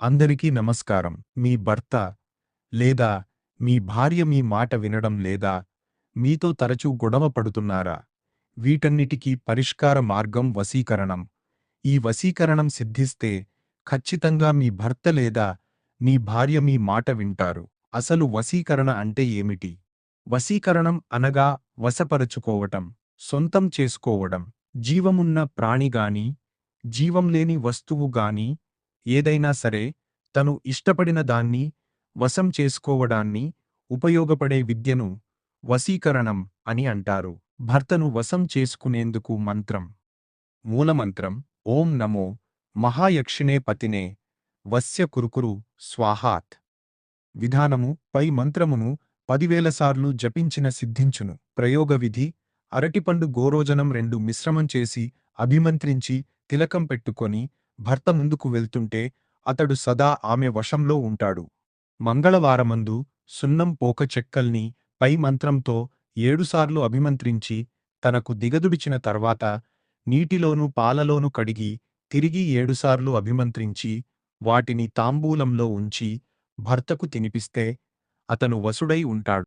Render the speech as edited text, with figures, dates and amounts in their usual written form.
అందరికీ నమస్కారం. మీ భర్త లేదా మీ భార్య మీ మాట వినడం లేదా మీతో తరచూ గొడవ పడుతున్నారా? వీటన్నిటికీ పరిష్కార మార్గం వశీకరణం. ఈ వశీకరణం సిద్ధిస్తే ఖచ్చితంగా మీ భర్త లేదా మీ భార్య మీ మాట వింటారు. అసలు వశీకరణ అంటే ఏమిటి? వశీకరణం అనగా వశపరచుకోవటం, సొంతం చేసుకోవడం. జీవమున్న ప్రాణి గాని, జీవం లేని వస్తువు గాని ఏదైనా సరే తను ఇష్టపడిన దాన్ని వశం చేసుకోవడాన్ని ఉపయోగపడే విద్యను వశీకరణం అని అంటారు. భర్తను వశం చేసుకునేందుకు మంత్రం. మూలమంత్రం ఓం నమో మహాయక్షిణే పతినే వస్య కురుకురు స్వాహాత్. విధానము పై మంత్రమును 10,000 సార్లు జపించిన సిద్ధించును. ప్రయోగ విధి అరటిపండు గోరోజనం 2 మిశ్రమం చేసి అభిమంత్రించి తిలకం పెట్టుకొని భర్త ముందుకు వెళ్తుంటే అతడు సదా ఆమె వశంలో ఉంటాడు. మంగళవారమందు సున్నం పోక చెక్కల్ని పై మంత్రంతో 7 సార్లు అభిమంత్రించి తనకు దిగదుడిచిన తర్వాత నీటిలోనూ పాలలోనూ కడిగి తిరిగి 7 సార్లు అభిమంత్రించి వాటిని తాంబూలంలో ఉంచి భర్తకు తినిపిస్తే అతను వశుడై ఉంటాడు.